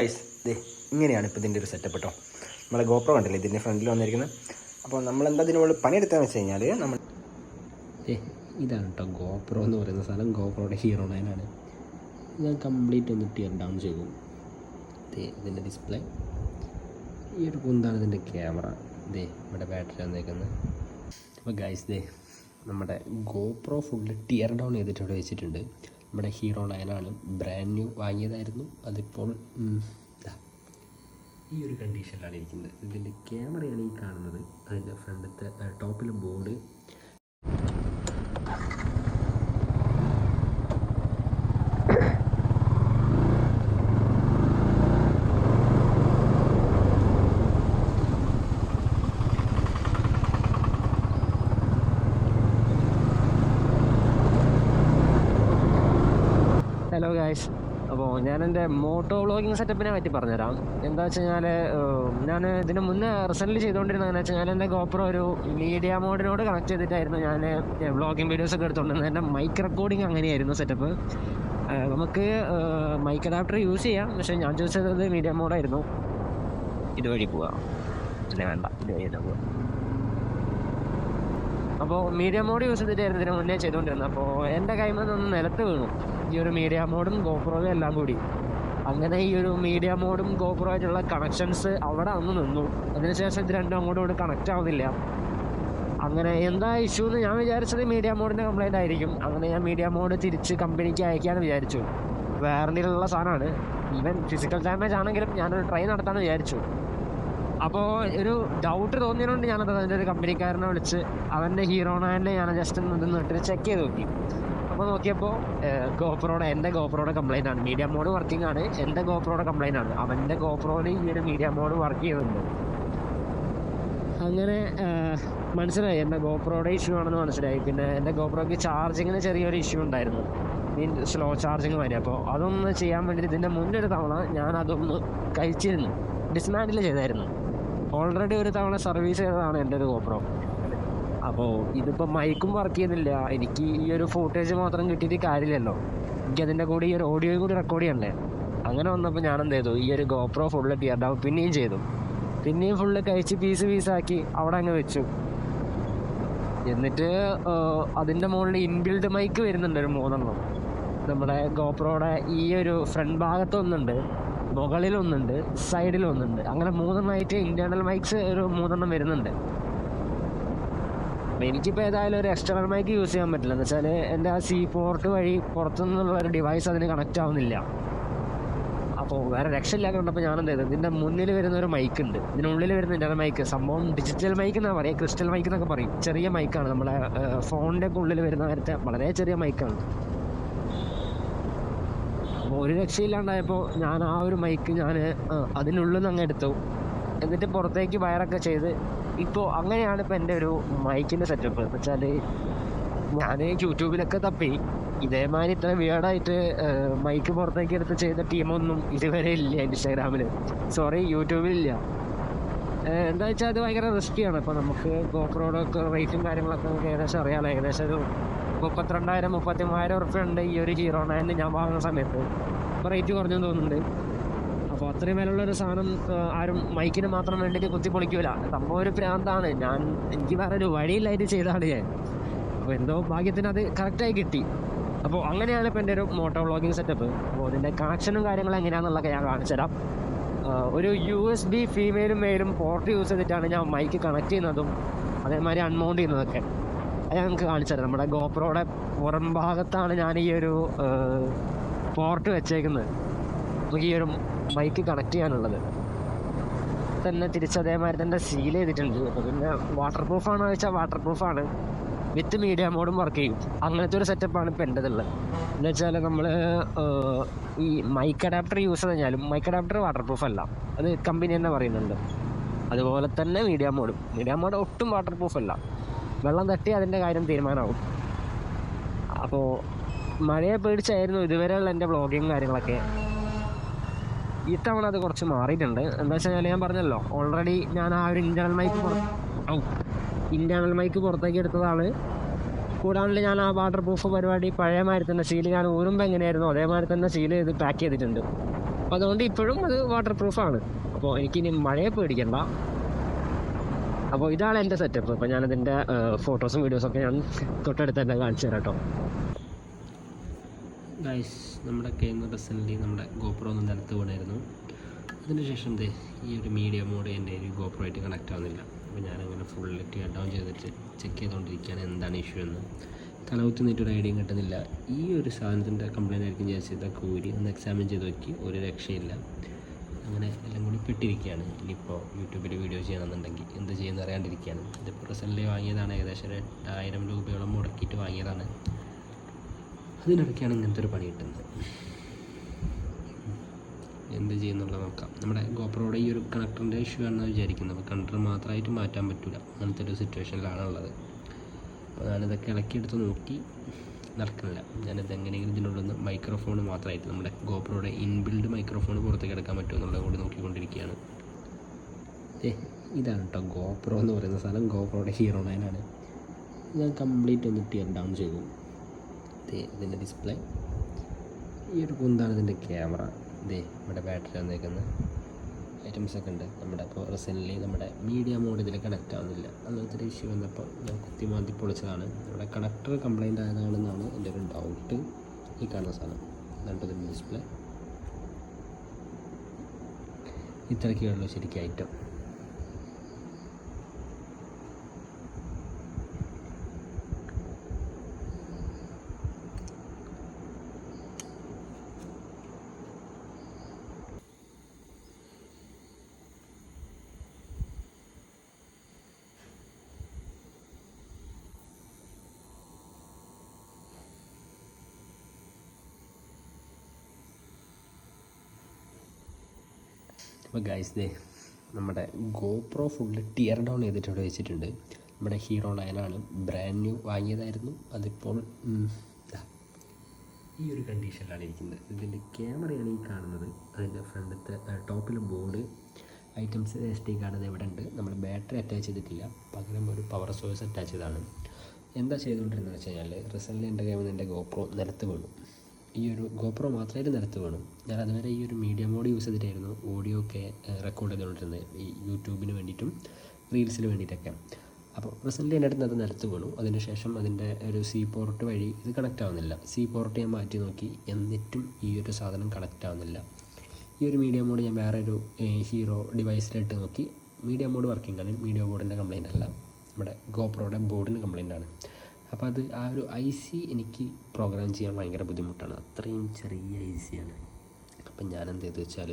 ദേ ഇങ്ങനെയാണ് ഇപ്പോൾ ഇതിൻ്റെ ഒരു സെറ്റപ്പ് കേട്ടോ. നമ്മളെ ഗോപ്രോ കണ്ടില്ലേ ഇതിൻ്റെ ഫ്രണ്ടിൽ വന്നിരിക്കുന്നത്. അപ്പോൾ നമ്മളെന്താ ഇതിനുള്ള പണിയെടുത്തതെന്ന് വെച്ച് കഴിഞ്ഞാൽ ഇതാണ് കേട്ടോ ഗോപ്രോ എന്ന് പറയുന്ന സാധനം. ഗോപ്രോയുടെ ഹീറോ 9 ആണ്. ഞാൻ കംപ്ലീറ്റ് ഒന്ന് ടിയർ ഡൗൺ ചെയ്തു. ഇതിൻ്റെ ഡിസ്പ്ലേ, ഈ ഒരു കുന്താണ് ഇതിൻ്റെ ക്യാമറ. ഇവിടെ ബാറ്ററി വന്നേക്കുന്നത്. അപ്പോൾ ഗൈസ് നമ്മുടെ ഗോപ്രോ ഫുള്ള് ടിയർ ഡൗൺ ചെയ്തിട്ട് ഇവിടെ വെച്ചിട്ടുണ്ട്. നമ്മുടെ ഹീറോ 9 ആണ്. ബ്രാൻഡ് ന്യൂ വാങ്ങിയതായിരുന്നു. അതിപ്പോൾ ഈ ഒരു കണ്ടീഷനിലാണ് ഇരിക്കുന്നത്. ഇതിൻ്റെ ക്യാമറയാണ് ഈ കാണുന്നത്. അതിൻ്റെ ഫ്രണ്ടത്തെ ടോപ്പിൽ ബോർഡ്. ഹലോ ഗായ്സ്, അപ്പോൾ ഞാൻ എൻ്റെ മോട്ടോ വ്ളോഗിങ് സെറ്റപ്പിനെ പറ്റി പറഞ്ഞുതരാം. എന്താ വെച്ച് കഴിഞ്ഞാൽ ഞാൻ ഇതിന് മുന്നേ റീസെൻ്റ്ലി ചെയ്തുകൊണ്ടിരുന്നതെന്ന് വെച്ചാൽ ഞാൻ എൻ്റെ ഗോപ്രോ ഒരു മീഡിയ മോഡിനോട് കണക്ട് ചെയ്തിട്ടായിരുന്നു ഞാൻ വ്ളോഗിങ് വീഡിയോസൊക്കെ എടുത്തുകൊണ്ടിരുന്നത്. എൻ്റെ മൈക്ക് റെക്കോർഡിങ് അങ്ങനെയായിരുന്നു സെറ്റപ്പ്. നമുക്ക് മൈക്ക് അഡാപ്റ്റർ യൂസ് ചെയ്യാം, പക്ഷേ ഞാൻ ചൂസ് ചെയ്തത് മീഡിയ മോഡായിരുന്നു. ഇതുവഴി പോവാം, പിന്നെ വേണ്ട, ഇതുവഴി തന്നെ പോവാം. അപ്പോൾ മീഡിയ മോഡ് യൂസ് ചെയ്തിട്ടായിരുന്നു ഇതിന് മുന്നേ ചെയ്തുകൊണ്ടിരുന്നത്. അപ്പോൾ എൻ്റെ കൈമ നിന്ന് നിലത്ത് വീണു ഈ ഒരു മീഡിയ മോഡും ഗോപ്രോയും എല്ലാം കൂടി. അങ്ങനെ ഈ ഒരു മീഡിയ മോഡും ഗോപ്രോ ആയിട്ടുള്ള കണക്ഷൻസ് അവിടെ ഒന്ന് നിന്നു. അതിനുശേഷം ഇത് രണ്ടും അങ്ങോട്ടും കണക്റ്റ് ആവുന്നില്ല. അങ്ങനെ എന്താ ഇഷ്യൂ എന്ന് ഞാൻ വിചാരിച്ചത് മീഡിയ മോഡിൻ്റെ കംപ്ലൈൻ്റ് ആയിരിക്കും. അങ്ങനെ ഞാൻ മീഡിയ മോഡ് തിരിച്ച് കമ്പനിക്ക് അയക്കാമെന്ന് വിചാരിച്ചു. വാറണ്ടിയിലുള്ള സാധനമാണ്. ഈവൻ ഫിസിക്കൽ ഡാമേജ് ആണെങ്കിലും ഞാനൊരു ട്രൈ നടത്താമെന്ന് വിചാരിച്ചു. അപ്പോൾ ഒരു ഡൗട്ട് തോന്നിയതുകൊണ്ട് ഞാനത് അതിൻ്റെ ഒരു കമ്പനിക്കാരനെ വിളിച്ച് അവൻ്റെ ഹീറോ 9 ഞാൻ ജസ്റ്റ് ഇട്ടിട്ട് ചെക്ക് ചെയ്ത് നോക്കി. അപ്പോൾ നോക്കിയപ്പോൾ എൻ്റെ ഗോപ്രോയുടെ കംപ്ലൈൻ്റ് ആണ്. മീഡിയ മോഡ് വർക്കിംഗ് ആണ്, എൻ്റെ ഗോപ്രോയുടെ കംപ്ലൈൻ്റ് ആണ്. അവൻ്റെ ഗോപ്രോയിൽ ഈ ഒരു മീഡിയ മോഡ് വർക്ക് ചെയ്യുന്നുണ്ട്. അങ്ങനെ മനസ്സിലായി എൻ്റെ ഗോപ്രോയുടെ ഇഷ്യൂ ആണെന്ന് മനസ്സിലായി. പിന്നെ എൻ്റെ ഗോപ്രോയ്ക്ക് ചാർജിങ്ങിന് ചെറിയൊരു ഇഷ്യൂ ഉണ്ടായിരുന്നു, സ്ലോ ചാർജിങ് വരെ. അപ്പോൾ അതൊന്ന് ചെയ്യാൻ വേണ്ടിയിട്ട് ഇതിൻ്റെ മുന്നൊരു തവണ ഞാൻ അതൊന്ന് കഴിച്ചിരുന്നു, ഡിസ്മാൻഡിൽ ചെയ്തായിരുന്നു. ഓൾറെഡി ഒരു തവണ സർവീസ് ചെയ്തതാണ് എൻ്റെ ഒരു ഗോപ്രോ. അപ്പോൾ ഇതിപ്പോൾ മൈക്കും വർക്ക് ചെയ്യുന്നില്ല. എനിക്ക് ഈ ഒരു ഫൂട്ടേജ് മാത്രം കിട്ടിയിട്ട് കാര്യമില്ലല്ലോ, എനിക്കതിൻ്റെ കൂടെ ഈ ഒരു ഓഡിയോയും കൂടി റെക്കോർഡ് ചെയ്യണ്ടേ. അങ്ങനെ വന്നപ്പോൾ ഞാൻ എന്ത് ചെയ്തു, ഈ ഒരു ഗോപ്രോ ഫുള്ള് ടിയർ ഡൗൺ പിന്നെയും ചെയ്തു. പിന്നെയും ഫുള്ള് കഴിച്ച് പീസാക്കി അവിടെ അങ്ങ് വെച്ചു. എന്നിട്ട് അതിൻ്റെ മുകളിൽ ഇൻബിൽഡ് മൈക്ക് വരുന്നുണ്ട് ഒരു 3 നമ്മുടെ ഗോപ്രോയുടെ ഈ ഒരു ഫ്രണ്ട് ഭാഗത്തൊന്നുണ്ട്, മുകളിലൊന്നുണ്ട്, സൈഡിലൊന്നുണ്ട്. അങ്ങനെ 3 ഇൻറ്റേർണൽ മൈക്സ് ഒരു 3 വരുന്നുണ്ട്. അപ്പോൾ എനിക്കിപ്പോൾ ഏതായാലും ഒരു എക്സ്റ്റേണൽ മൈക്ക് യൂസ് ചെയ്യാൻ പറ്റില്ല. എന്ന് വെച്ചാൽ എൻ്റെ ആ സി പോർട്ട് വഴി പുറത്തുനിന്നുള്ള ഒരു ഡിവൈസ് അതിന് കണക്റ്റ് ആവുന്നില്ല. അപ്പോൾ വേറെ രക്ഷയില്ലാതെ കണ്ടപ്പോൾ ഞാൻ എന്ത് ചെയ്തു, ഇതിൻ്റെ മുന്നിൽ വരുന്ന ഒരു മൈക്ക് ഉണ്ട്, ഇതിനുള്ളിൽ വരുന്ന ഇൻ്റർണൽ മൈക്ക്. സംഭവം ഡിജിറ്റൽ മൈക്ക് എന്നാണ് പറയുക, ക്രിസ്റ്റൽ മൈക്ക് എന്നൊക്കെ പറയും. ചെറിയ മൈക്കാണ്, നമ്മളെ ഫോണിൻ്റെ ഒക്കെ ഉള്ളിൽ വരുന്ന നേരത്തെ വളരെ ചെറിയ മൈക്കാണ്. അപ്പോൾ ഒരു രക്ഷയില്ലാണ്ടായപ്പോൾ ഞാൻ ആ ഒരു മൈക്ക് അതിനുള്ളിൽ നിന്ന് അങ്ങ് എടുത്തു. എന്നിട്ട് പുറത്തേക്ക് വയറൊക്കെ ചെയ്ത് ഇപ്പോൾ അങ്ങനെയാണ് ഇപ്പോൾ എൻ്റെ ഒരു മൈക്കിൻ്റെ സെറ്റപ്പ്. എന്ന് വെച്ചാൽ ഞാൻ യൂട്യൂബിലൊക്കെ തപ്പി ഇതേമാതിരി ഇത്ര വിയേർഡായിട്ട് മൈക്ക് പുറത്തേക്ക് എടുത്ത് ചെയ്ത ടീമൊന്നും ഇതുവരെ ഇല്ല ഇൻസ്റ്റാഗ്രാമിൽ, സോറി യൂട്യൂബിലില്ല. എന്താ വെച്ചാൽ അത് ഭയങ്കര റിസ്ക്കിയാണ്. ഇപ്പോൾ നമുക്ക് ഗോപ്രോയുടെ ഒക്കെ റേറ്റും കാര്യങ്ങളൊക്കെ ഏകദേശം അറിയാമല്ലോ. ഏകദേശം ഒരു 32,000-33,000 ഉറുപ്പ്യ ഉണ്ട് ഈ ഒരു ഹീറോ 9 ഞാൻ വാങ്ങുന്ന സമയത്ത്. ഇപ്പോൾ റേറ്റ് കുറഞ്ഞെന്ന് തോന്നുന്നുണ്ട്. അപ്പോൾ അത്രയും വിലയുള്ളൊരു സാധനം ആരും മൈക്കിന് മാത്രം വേണ്ടിയിട്ട് കുത്തിപ്പൊളിക്കൂല. സംഭവം ഒരു പ്രാന്താണ്. എനിക്ക് വേറെ ഒരു വഴിയില്ലായിട്ട് ചെയ്താണ് ഞാൻ. അപ്പോൾ എന്തോ ഭാഗ്യത്തിന് അത് കറക്റ്റായി കിട്ടി. അപ്പോൾ അങ്ങനെയാണ് ഇപ്പോൾ എൻ്റെ ഒരു മോട്ടോ വ്ളോഗിങ് സെറ്റപ്പ്. അപ്പോൾ അതിൻ്റെ കണക്ഷനും കാര്യങ്ങളും എങ്ങനെയാണെന്നുള്ളതൊക്കെ ഞാൻ കാണിച്ചു തരാം. ഒരു USB ഫീമെയിലും മെയിലും പോർട്ട് യൂസ് ചെയ്തിട്ടാണ് ഞാൻ മൈക്ക് കണക്ട് ചെയ്യുന്നതും അതേമാതിരി അൺമൗണ്ട് ചെയ്യുന്നതൊക്കെ. അത് ഞങ്ങൾക്ക് കാണിച്ചു തരാം. നമ്മുടെ ഗോപ്രോയുടെ പുറം ഭാഗത്താണ് ഞാൻ ഈ ഒരു പോർട്ട് വെച്ചേക്കുന്നത്, നമുക്ക് ഈ ഒരു മൈക്ക് കണക്ട് ചെയ്യാനുള്ളത്. തന്നെ തിരിച്ചതേമാതിരി തന്നെ സീൽ ചെയ്തിട്ടുണ്ട്. അപ്പോൾ പിന്നെ വാട്ടർ പ്രൂഫാണോ ചോദിച്ചാൽ വാട്ടർ പ്രൂഫാണ്, വിത്ത് മീഡിയ മോഡും വർക്ക് ചെയ്യും. അങ്ങനത്തെ ഒരു സെറ്റപ്പാണ് ഇപ്പോൾ എൻ്റെതുള്ളത്. എന്ന് വെച്ചാൽ നമ്മൾ ഈ മൈക്ക് അഡാപ്റ്റർ യൂസ് ചെയ്ത് കഴിഞ്ഞാലും മൈക്ക് അഡാപ്റ്റർ വാട്ടർ പ്രൂഫ് അല്ല, അത് കമ്പനി തന്നെ പറയുന്നുണ്ട്. അതുപോലെ തന്നെ മീഡിയ മോഡ് ഒട്ടും വാട്ടർ പ്രൂഫ് അല്ല. വെള്ളം തട്ടി അതിൻ്റെ കാര്യം തീരുമാനമാകും. അപ്പോൾ മഴയെ പേടിച്ചായിരുന്നു ഇതുവരെയുള്ള എൻ്റെ വ്ളോഗിങ് കാര്യങ്ങളൊക്കെ. ഇത്തവണ അത് കുറച്ച് മാറിയിട്ടുണ്ട്. എന്താ വെച്ച് കഴിഞ്ഞാൽ ഞാൻ പറഞ്ഞല്ലോ, ഓൾറെഡി ഞാൻ ആ ഒരു ഇൻറ്റേർണൽ മൈക്ക് പുറത്തേക്ക് എടുത്തതാണ്. കൂടാണ്ട് ഞാൻ ആ വാട്ടർ പ്രൂഫ് പരിപാടി പഴയ മാതിരി തന്നെ സീൽ ഞാൻ ഊരുമ്പോൾ എങ്ങനെയായിരുന്നു അതേമാതിരി തന്നെ സീൽ ചെയ്ത് പാക്ക് ചെയ്തിട്ടുണ്ട്. അപ്പോൾ അതുകൊണ്ട് ഇപ്പോഴും അത് വാട്ടർ പ്രൂഫാണ്. അപ്പോൾ എനിക്കിനി മഴയെ പേടിക്കണ്ട. അപ്പോൾ ഇതാണ് എൻ്റെ സെറ്റപ്പ്. അപ്പോൾ ഞാനതിൻ്റെ ഫോട്ടോസും വീഡിയോസൊക്കെ ഞാൻ തൊട്ടടുത്ത് തന്നെ കാണിച്ചു തരാം കേട്ടോ. ഗൈസ്, നമ്മുടെ കയ്യിൽ റീസെൻ്റ്ലി നമ്മുടെ ഗോപ്രോ ഒന്ന് നിലത്ത് വീണായിരുന്നു. അതിനുശേഷം ഈ ഒരു മീഡിയ മോഡ് എൻ്റെ ഒരു ഗോപ്രോ ആയിട്ട് കണക്റ്റ് ആവുന്നില്ല. അപ്പോൾ ഞാനങ്ങനെ ഫുള്ള് ടീർ ഡൗൺ ചെയ്തിട്ട് ചെക്ക് ചെയ്തുകൊണ്ടിരിക്കുകയാണ് എന്താണ് ഇഷ്യൂ എന്ന്. തലകുത്തി നിന്നിട്ടൊരു ഐഡിയയും കിട്ടുന്നില്ല. ഈ ഒരു സാധനത്തിൻ്റെ കംപ്ലയിൻ്റ് ആയിരിക്കും വിചാരിച്ച് ഇതൊക്കെ ഊരി ഒന്ന് എക്സാമിൻ ചെയ്ത് നോക്കി, ഒരു രക്ഷയില്ല. അങ്ങനെ എല്ലാം കൂടി പെട്ടിരിക്കുകയാണ്. ഇനിയിപ്പോൾ യൂട്യൂബിൽ വീഡിയോ ചെയ്യണമെന്നുണ്ടെങ്കിൽ എന്ത് ചെയ്യുമെന്ന് അറിയാണ്ടിരിക്കുകയാണ്. ഇതിപ്പോൾ റീസെൻ്റ്ലി വാങ്ങിയതാണ്, ഏകദേശം ഒരു 8000 രൂപയോളം മുടക്കിയിട്ട് വാങ്ങിയതാണ്. അതിനിടയ്ക്കാണ് ഇങ്ങനത്തെ ഒരു പണി കിട്ടുന്നത്. എന്ത് ചെയ്യുന്നുള്ള നോക്കാം. നമ്മുടെ ഗോപ്രോയുടെ ഈ ഒരു കണക്ടറിൻ്റെ ഇഷ്യൂ ആണെന്ന് വിചാരിക്കുന്നത്. അപ്പോൾ കണക്ടർ മാത്രമായിട്ട് മാറ്റാൻ പറ്റില്ല, അങ്ങനത്തെ ഒരു സിറ്റുവേഷനിലാണുള്ളത്. അപ്പോൾ ഞാനിതൊക്കെ ഇളക്കിയെടുത്ത് നോക്കി, നടക്കുന്നില്ല. ഞാനിത് എങ്ങനെയെങ്കിലും ഇതിനുള്ളിൽ നിന്ന് മൈക്രോഫോൺ മാത്രമായിട്ട് നമ്മുടെ ഗോപ്രോയുടെ ഇൻബിൽഡ് മൈക്രോഫോൺ പുറത്തേക്ക് എടുക്കാൻ പറ്റുമോ എന്നുള്ളത് കൂടി നോക്കിക്കൊണ്ടിരിക്കുകയാണ്. ഇതാണ് കേട്ടോ ഗോപ്രോ എന്ന് പറയുന്ന സാധനം. ഗോപ്രോയുടെ ഹീറോ 9 ആണ്. ഞാൻ കംപ്ലീറ്റ് ഒന്ന് ടിയർ ഡൗൺ ചെയ്തു. ഇതിൻ്റെ ഡിസ്പ്ലേ, ഈ ഒരു കുന്താണ് ഇതിൻ്റെ ക്യാമറ. ഇവിടെ ബാറ്ററി വന്നേക്കുന്ന ഐറ്റംസൊക്കെ ഉണ്ട്. നമ്മുടെ ഇപ്പോൾ റീസെൻ്റ്ലി നമ്മുടെ മീഡിയ മോഡ് ഇതിൽ കണക്റ്റ് ആവുന്നില്ല. അങ്ങനത്തെ ഒരു ഇഷ്യൂ വന്നപ്പോൾ ഞാൻ കുത്തിമാന്തി പൊളിച്ചതാണ്. ഇവിടെ കണക്ടർ കംപ്ലൈൻ്റ് ആയതാണെന്നാണ് എൻ്റെ ഒരു ഡൗട്ട്. ഈ കാണുന്ന സാധനം രണ്ടതിൻ്റെ ഡിസ്പ്ലേ ഇത്രയ്ക്കുള്ളൂ ശരിക്കും ഐറ്റം. അപ്പോൾ ഗൈസ്, നമ്മുടെ ഗോപ്രോ ഫുള്ള് ടിയർ ഡൗൺ ചെയ്തിട്ട് ഇവിടെ വെച്ചിട്ടുണ്ട്. നമ്മുടെ ഹീറോ 9 ആണ്, ബ്രാൻഡ് ന്യൂ വാങ്ങിയതായിരുന്നു. അതിപ്പോൾ ഈ ഒരു കണ്ടീഷനിലാണ് ഇരിക്കുന്നത്. ഇതിൻ്റെ ക്യാമറയാണ് ഈ കാണുന്നത്. അതിൻ്റെ ഫ്രണ്ടിലത്തെ ടോപ്പിൽ ബോർഡ് ഐറ്റംസ് SD കാർഡ് ഇവിടെ ഉണ്ട്. നമ്മൾ ബാറ്ററി അറ്റാച്ച് ചെയ്തിട്ടില്ല, പകരം ഒരു പവർ സോഴ്സ് അറ്റാച്ച് ചെയ്താണ്. എന്താ ചെയ്തുകൊണ്ടിരുന്നത് വെച്ച് കഴിഞ്ഞാൽ, റിസെൻ്റ്ലി എൻ്റെ കയ്യിൽ നിന്ന് എൻ്റെ ഗോപ്രോ നിലത്ത് വീണു. ഈ ഒരു ഗോപ്രോ മാത്രമായിട്ട് നിലത്ത് വീണു. ഞാൻ അതുവരെ ഈ ഒരു മീഡിയ മോഡ് യൂസ് ചെയ്തിട്ടായിരുന്നു ഓഡിയോ ഒക്കെ റെക്കോർഡ് ചെയ്തുകൊണ്ടിരുന്നത്, ഈ യൂട്യൂബിന് വേണ്ടിയിട്ടും റീൽസിന് വേണ്ടിയിട്ടൊക്കെ. അപ്പോൾ റീസെൻ്റ്ലി എൻ്റെ അടുത്ത് അത് നിലത്ത് വീണു. അതിനുശേഷം അതിൻ്റെ ഒരു C പോർട്ട് വഴി ഇത് കണക്റ്റ് ആവുന്നില്ല. C പോർട്ട് ഞാൻ മാറ്റി നോക്കി, എന്നിട്ടും ഈ ഒരു സാധനം കണക്റ്റ് ആവുന്നില്ല. ഈ ഒരു മീഡിയ മോഡ് ഞാൻ വേറെ ഒരു ഹീറോ ഡിവൈസിലിട്ട് നോക്കി. മീഡിയ മോഡ് വർക്കിംഗ് ആണ്, മീഡിയ ബോർഡിൻ്റെ കംപ്ലയിൻ്റ് അല്ല, നമ്മുടെ ഗോപ്രോയുടെ ബോർഡിന് കംപ്ലയിൻ്റ് ആണ്. അപ്പോൾ അത് ആ ഒരു IC എനിക്ക് പ്രോഗ്രാം ചെയ്യാൻ ഭയങ്കര ബുദ്ധിമുട്ടാണ്, അത്രയും ചെറിയ IC ആണ്. അപ്പം ഞാൻ എന്ത് ചെയ്തു വെച്ചാൽ,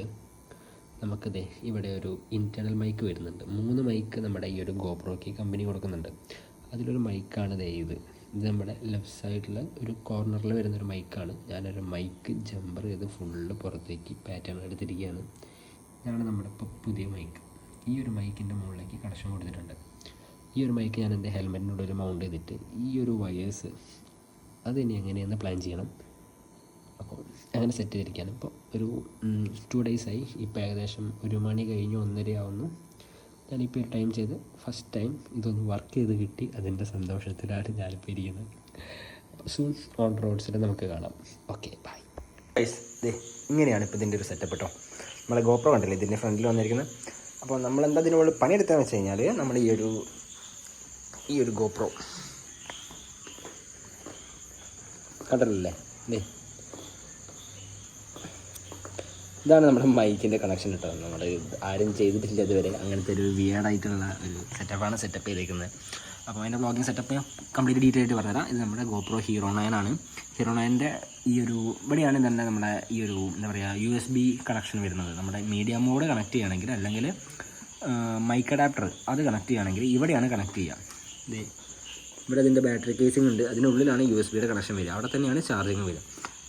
നമുക്കിത് ഇവിടെ ഒരു ഇൻറ്റേർണൽ മൈക്ക് വരുന്നുണ്ട്. 3 മൈക്ക് നമ്മുടെ ഈ ഒരു ഗോപ്രോയ്ക്ക് കമ്പനി കൊടുക്കുന്നുണ്ട്. അതിലൊരു മൈക്കാണ് ഇത് നമ്മുടെ ലെഫ്റ്റ് സൈഡിൽ ഒരു കോർണറിൽ വരുന്നൊരു മൈക്കാണ്. ഞാനൊരു മൈക്ക് ജമ്പർ ചെയ്ത് ഫുള്ള് പുറത്തേക്ക് പാറ്റേൺ എടുത്തിരിക്കുകയാണ്. ഇതാണ് നമ്മുടെ ഇപ്പോൾ പുതിയ മൈക്ക്. ഈ ഒരു മൈക്കിൻ്റെ മുകളിലേക്ക് കണക്ഷൻ കൊടുത്തിട്ടുണ്ട്. ഈ ഒരു മൈക്ക് ഞാൻ എൻ്റെ ഹെൽമെറ്റിനോട് ഒരു മൗണ്ട് ചെയ്തിട്ട് ഈ ഒരു വയേഴ്സ് അതിനി എങ്ങനെയെന്ന് പ്ലാൻ ചെയ്യണം. അപ്പോൾ അങ്ങനെ സെറ്റ് ചെയ്തിരിക്കുകയാണ്. ഇപ്പോൾ ഒരു 2 ഡേയ്സായി. ഇപ്പോൾ ഏകദേശം 1 മണി കഴിഞ്ഞ് 1:30 ആവുന്നു. ഞാനിപ്പോൾ ഒരു ടൈം ചെയ്ത് ഫസ്റ്റ് ടൈം ഇതൊന്ന് വർക്ക് ചെയ്ത് കിട്ടി. അതിൻ്റെ സന്തോഷത്തിലാണ് ഞാനിപ്പോൾ ഇരിക്കുന്നത്. സൂൺ ഓൺ റോഡ്സിൽ നമുക്ക് കാണാം. Okay, bye. ഇങ്ങനെയാണ് ഇപ്പോൾ ഇതിൻ്റെ ഒരു സെറ്റപ്പ് കേട്ടോ. നമ്മളെ ഗോപ്രോ കണ്ടില്ലേ ഇതിൻ്റെ ഫ്രണ്ടിൽ വന്നിരിക്കുന്നത്. അപ്പോൾ നമ്മളെന്താ ഇതിനോട് പണിയെടുത്തതെന്ന് വെച്ച് കഴിഞ്ഞാൽ, നമ്മൾ ഈ ഒരു ഗോപ്രോ കണ്ടല്ലേ, ഇതാണ് നമ്മുടെ മൈക്കിൻ്റെ കണക്ഷൻ കേട്ടോ. നമ്മൾ ആരും ചെയ്തിട്ടില്ല ഇതുവരെ. അങ്ങനത്തെ ഒരു വിയേർഡായിട്ടുള്ള ഒരു സെറ്റപ്പ് ചെയ്തേക്കുന്നത്. അപ്പോൾ അതിൻ്റെ വ്ളോഗിങ് സെറ്റപ്പ് കംപ്ലീറ്റ് ഡീറ്റെയിൽ ആയിട്ട് പറഞ്ഞുതരാം. ഇത് നമ്മുടെ ഗോപ്രോ ഹീറോ 9 ആണ്. ഹീറോ 9ൻ്റെ ഈ ഒരു ഇവിടെയാണ് തന്നെ നമ്മുടെ ഈ ഒരു എന്താ പറയുക USB കണക്ഷൻ വരുന്നത്. നമ്മുടെ മീഡിയ മോഡ് കണക്ട് ചെയ്യുകയാണെങ്കിൽ, അല്ലെങ്കിൽ മൈക്ക് അഡാപ്റ്റർ അത് കണക്ട് ചെയ്യുകയാണെങ്കിൽ ഇവിടെയാണ് കണക്ട് ചെയ്യുക. ഇവിടെ അതിൻ്റെ ബാറ്ററി കേസിംഗ് ഉണ്ട്, അതിനുള്ളിലാണ് USB-യുടെ കണക്ഷൻ വരിക. അവിടെ തന്നെയാണ് ചാർജിങ് വരിക.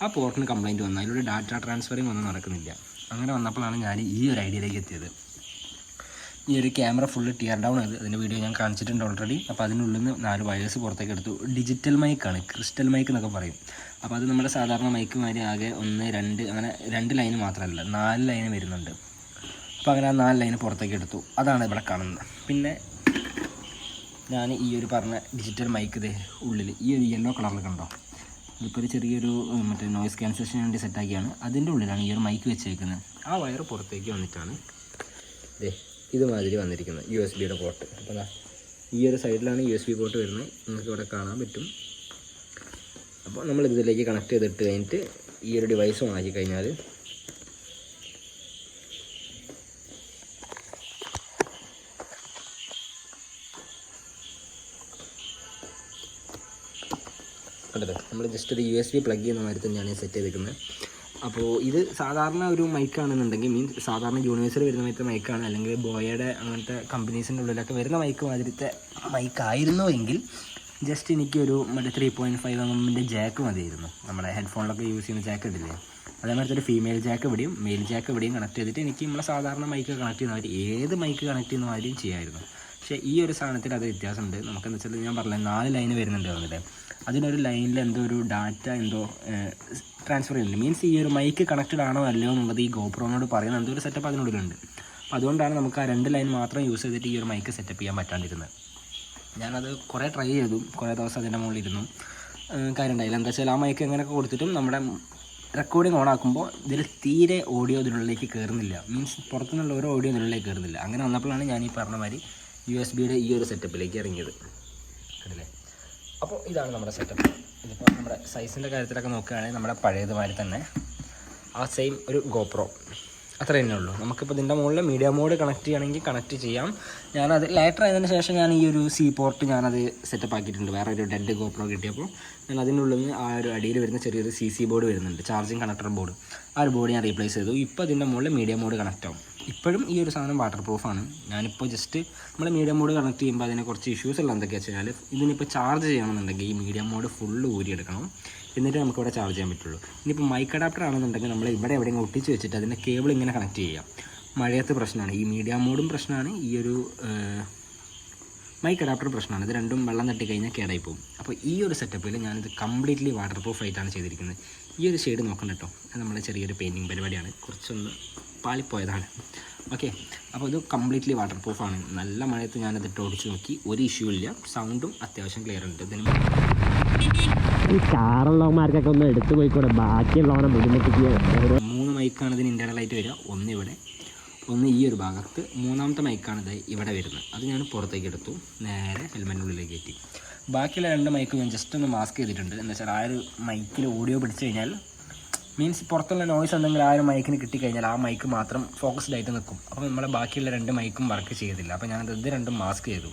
ആ പോർട്ടിന് കംപ്ലയിൻറ്റ് വന്നാൽ അതിലൂടെ ഡാറ്റ ട്രാൻസ്ഫറിങ് ഒന്നും നടക്കുന്നില്ല. അങ്ങനെ വന്നപ്പോഴാണ് ഞാൻ ഈ ഒരു ഐഡിയയിലേക്ക് എത്തിയത്. ഈ ഒരു ക്യാമറ ഫുള്ള് ടിയർ ഡൗൺ ചെയ്ത് അതിൻ്റെ വീഡിയോ ഞാൻ കാണിച്ചിട്ടുണ്ട് ഓൾറെഡി. അപ്പോൾ അതിനുള്ളിൽ നിന്ന് 4 വയേഴ്സ് പുറത്തേക്ക് എടുത്തു. ഡിജിറ്റൽ മൈക്കാണ്, ക്രിസ്റ്റൽ മൈക്ക് എന്നൊക്കെ പറയും. അപ്പോൾ അത് നമ്മുടെ സാധാരണ മൈക്ക് മാതിരി ആകെ 1, 2 അങ്ങനെ 2 ലൈന് മാത്രമല്ല 4 ലൈന് വരുന്നുണ്ട്. അപ്പോൾ അങ്ങനെ ആ 4 ലൈന് പുറത്തേക്ക് എടുത്തു. അതാണ് ഇവിടെ കാണുന്നത്. പിന്നെ ഞാൻ ഈ ഒരു പറഞ്ഞ ഡിജിറ്റൽ മൈക്ക് ഇതേ ഉള്ളിൽ ഈ ഒരു യെല്ലോ കളറിൽ കണ്ടോ, ഇതിപ്പോൾ ഒരു ചെറിയൊരു നോയ്സ് ക്യാൻസലേഷന് വേണ്ടി സെറ്റാക്കിയാണ്. അതിൻ്റെ ഉള്ളിലാണ് ഈ ഒരു മൈക്ക് വെച്ചേക്കുന്നത്. ആ വയർ പുറത്തേക്ക് വന്നിട്ടാണ് ഇതുമാതിരി വന്നിരിക്കുന്നത് USB-യുടെ പോർട്ട്. അപ്പോൾ ഈ ഒരു സൈഡിലാണ് USB പോർട്ട് വരുന്നത്, നിങ്ങൾക്ക് ഇവിടെ കാണാൻ പറ്റും. അപ്പോൾ നമ്മൾ ഇതിലേക്ക് കണക്ട് ചെയ്തിട്ട് കഴിഞ്ഞിട്ട് ഈ ഒരു ഡിവൈസ് ഓൺ ആക്കി കഴിഞ്ഞാൽ കണ്ടത് നമ്മൾ ജസ്റ്റ് ഒരു USB പ്ലഗ് ചെയ്യുന്ന മാതിരി തന്നെയാണ് സെറ്റ് ചെയ്തിരിക്കുന്നത്. അപ്പോൾ ഇത് സാധാരണ ഒരു മൈക്കാണെന്നുണ്ടെങ്കിൽ മീൻസ് സാധാരണ യൂണിവേഴ്സിൽ വരുന്ന മാതിരത്തെ മൈക്കാണ്, അല്ലെങ്കിൽ ബോയയുടെ അങ്ങനത്തെ കമ്പനീസിൻ്റെ ഉള്ളിലൊക്കെ വരുന്ന മൈക്ക് മാതിരത്തെ മൈക്കായിരുന്നുവെങ്കിൽ ജസ്റ്റ് എനിക്കൊരു മറ്റേ 3.5 mm ജാക്ക് മതിയായിരുന്നു. നമ്മുടെ ഹെഡ്ഫോണിലൊക്കെ യൂസ് ചെയ്യുന്ന ജാക്ക് ഇടില്ലേ, അതേമാതിരി ഒരു ഫീമെയിൽ ജാക്ക് ഇവിടെയും മെയിൽ ജാക്ക് ഇവിടെയും കണക്ട് ചെയ്തിട്ട് എനിക്ക് നമ്മളെ സാധാരണ മൈക്ക് കണക്ട് ചെയ്യുന്ന മാതിരി ഏത് മൈക്ക് കണക്ട് ചെയ്യുന്ന മാതിരിയും ചെയ്യാമായിരുന്നു. പക്ഷേ ഈ ഒരു സാധനത്തിൽ അത് വ്യത്യാസമുണ്ട്. നമുക്കെന്ന് വെച്ചാൽ ഞാൻ പറഞ്ഞില്ല 4 ലൈന് വരുന്നുണ്ട് അതിൻ്റെ, അതിനൊരു ലൈനിൽ എന്തോ ഒരു ഡാറ്റ എന്തോ ട്രാൻസ്ഫർ ചെയ്യുന്നുണ്ട്. മീൻസ് ഈ ഒരു മൈക്ക് കണക്റ്റഡ് ആണോ അല്ലയോ എന്നുള്ളത് ഈ ഗോപ്രോനോട് പറയുന്ന എന്തോ ഒരു സെറ്റപ്പ് അതിനുള്ളിലുണ്ട്. അപ്പോൾ അതുകൊണ്ടാണ് നമുക്ക് ആ 2 ലൈൻ മാത്രം യൂസ് ചെയ്തിട്ട് ഈ ഒരു മൈക്ക് സെറ്റപ്പ് ചെയ്യാൻ പറ്റാണ്ടിരുന്നത്. ഞാനത് കുറേ ട്രൈ ചെയ്തു, കുറേ ദിവസം അതിൻ്റെ മുകളിൽ ഇരുന്നു, കാര്യം ഉണ്ടായില്ല. എന്താ വെച്ചാൽ ആ മൈക്ക് എങ്ങനെയൊക്കെ കൊടുത്തിട്ടും നമ്മുടെ റെക്കോർഡിങ് ഓൺ ആക്കുമ്പോൾ ഇതിൽ തീരെ ഓഡിയോ ഇതിനുള്ളിലേക്ക് കയറുന്നില്ല. മീൻസ് പുറത്തുനിന്നുള്ള ഓരോ ഓഡിയോ ഇതിനുള്ളിലേക്ക് കയറുന്നില്ല. അങ്ങനെ വന്നപ്പോഴാണ് ഞാൻ ഈ പറഞ്ഞ മാതിരി USB-യുടെ ഈ ഒരു സെറ്റപ്പിലേക്ക് ഇറങ്ങിയത്. കണ്ടില്ലേ? അപ്പോൾ ഇതാണ് നമ്മുടെ സെറ്റപ്പ്. ഇതിപ്പോൾ നമ്മുടെ സൈസിൻ്റെ കാര്യത്തിലൊക്കെ നോക്കുകയാണെങ്കിൽ നമ്മുടെ പഴയതുമാതിരി തന്നെ ആ സെയിം ഒരു ഗോപ്രോ അത്ര തന്നെ ഉള്ളൂ. നമുക്കിപ്പോൾ ഇതിൻ്റെ മുകളിൽ മീഡിയ മോഡ് കണക്ട് ചെയ്യണമെങ്കിൽ കണക്ട് ചെയ്യാം. ഞാനത് ലേറ്റർ ആയതിന് ശേഷം ഞാൻ ഈ ഒരു C പോർട്ട് ഞാനത് സെറ്റപ്പ് ആക്കിയിട്ടുണ്ട്. വേറെ ഒരു ഡെഡ് ഗോപ്രോ കിട്ടിയപ്പോൾ ഞാൻ അതിനുള്ളിൽ നിന്ന് ആ ഒരു അടിയിൽ വരുന്ന ചെറിയൊരു CC ബോർഡ് വരുന്നുണ്ട്, ചാർജിങ് കണക്ടർ ബോർഡ്. ആ ഒരു ബോർഡ് ഞാൻ റീപ്ലേസ് ചെയ്തു. ഇപ്പോൾ ഇതിൻ്റെ മുകളിൽ മീഡിയ മോഡ് കണക്ട് ആവും. ഇപ്പോഴും ഈ ഒരു സാധനം വാട്ടർ പ്രൂഫാണ്. ഞാനിപ്പോൾ ജസ്റ്റ് നമ്മൾ മീഡിയ മോഡ് കണക്ട് ചെയ്യുമ്പോൾ അതിന് കുറച്ച് ഇഷ്യൂസ് ഉള്ള എന്തൊക്കെയാണെന്ന് വെച്ചാൽ ഇതിനിപ്പോൾ ചാർജ് ചെയ്യണമെന്നുണ്ടെങ്കിൽ ഈ മീഡിയ മോഡ് ഫുള്ള് ഊരിയെടുക്കണം, എന്നിട്ട് നമുക്കിവിടെ ചാർജ് ചെയ്യാൻ പറ്റുള്ളൂ. ഇനിയിപ്പോൾ മൈക്ക് അഡാപ്റ്റർ ആണെന്നുണ്ടെങ്കിൽ നമ്മൾ ഇവിടെ എവിടെയെങ്കിലും ഒട്ടിച്ച് വെച്ചിട്ട് അതിൻ്റെ കേബിൾ ഇങ്ങനെ കണക്ട് ചെയ്യാം. മഴയത്ത് പ്രശ്നമാണ്, ഈ മീഡിയ മോഡും പ്രശ്നമാണ്, ഈ ഒരു മൈക്ക് അഡാപ്റ്റർ പ്രശ്നമാണ്. ഇത് രണ്ടും വെള്ളം തട്ടിക്കഴിഞ്ഞാൽ കേടായി പോകും. അപ്പോൾ ഈ ഒരു സെറ്റപ്പിൽ ഞാനിത് കംപ്ലീറ്റ്ലി വാട്ടർ പ്രൂഫ് ആയിട്ടാണ് ചെയ്തിരിക്കുന്നത്. ഈ ഒരു ഷെയ്ഡ് നോക്കണം കേട്ടോ, അത് നമ്മുടെ ചെറിയൊരു പെയിൻറ്റിങ് പരിപാടിയാണ്, കുറച്ചൊന്ന് പാളിപ്പോയതാണ്. ഓക്കെ, അപ്പോൾ ഇത് കംപ്ലീറ്റ്ലി വാട്ടർ പ്രൂഫാണ്. നല്ല മഴയത്ത് ഞാനതിട്ട് ഓടിച്ച് നോക്കി, ഒരു ഇഷ്യൂ ഇല്ല, സൗണ്ടും അത്യാവശ്യം ക്ലിയർ ഉണ്ട്. ഇതിന് ഈ കാറുള്ളവന്മാർക്കൊക്കെ ഒന്ന് എടുത്തു പോയിക്കൂടെ, ബാക്കിയുള്ളവനെ ബുദ്ധിമുട്ടിക്കുക. 3 മൈക്കാണ് ഇതിന് ഇൻ്റർണലായിട്ട് വരിക. ഒന്ന് ഇവിടെ, ഒന്ന് ഈ ഒരു ഭാഗത്ത്, 3ാമത്തെ മൈക്കാണ് ഇത് ഇവിടെ വരുന്നത്. അത് ഞാൻ പുറത്തേക്ക് എടുത്തു, നേരെ ഹെൽമെറ്റിനുള്ളിലേക്ക് കയറ്റി. ബാക്കിയുള്ള 2 മൈക്ക് ഞാൻ ജസ്റ്റ് ഒന്ന് മാസ്ക് ചെയ്തിട്ടുണ്ട്. എന്ന് വെച്ചാൽ ആ ഒരു മൈക്കിൽ ഓഡിയോ പിടിച്ചു കഴിഞ്ഞാൽ മീൻസ് പുറത്തുള്ള നോയ്സ് എന്തെങ്കിലും ആ ഒരു മൈക്കിന് കിട്ടിക്കഴിഞ്ഞാൽ ആ മൈക്ക് മാത്രം ഫോക്കസ്ഡ് ആയിട്ട് നിൽക്കും. അപ്പോൾ നമ്മളെ ബാക്കിയുള്ള 2 മൈക്കും വർക്ക് ചെയ്തില്ല. അപ്പോൾ ഞാനത് ഇത് രണ്ടും മാസ്ക് ചെയ്തു.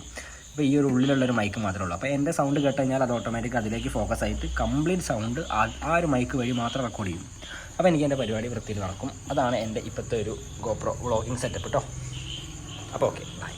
അപ്പോൾ ഈ ഒരു ഉള്ളിലുള്ളൊരു മൈക്ക് മാത്രമേ ഉള്ളൂ. അപ്പോൾ എൻ്റെ സൗണ്ട് കേട്ട് കഴിഞ്ഞാൽ അത് ഓട്ടോമാറ്റിക് അതിലേക്ക് ഫോക്കസ് ആയിട്ട് കംപ്ലീറ്റ് സൗണ്ട് ആ ഒരു മൈക്ക് വഴി മാത്രം റെക്കോർഡ് ചെയ്യും. അപ്പോൾ എനിക്ക് എൻ്റെ പരിപാടി വൃത്തിയിൽ നടക്കും. അതാണ് എൻ്റെ ഇപ്പോഴത്തെ ഒരു ഗോപ്രോ വ്ളോഗിങ് സെറ്റപ്പ് കേട്ടോ. അപ്പോൾ ഓക്കെ, ബൈ.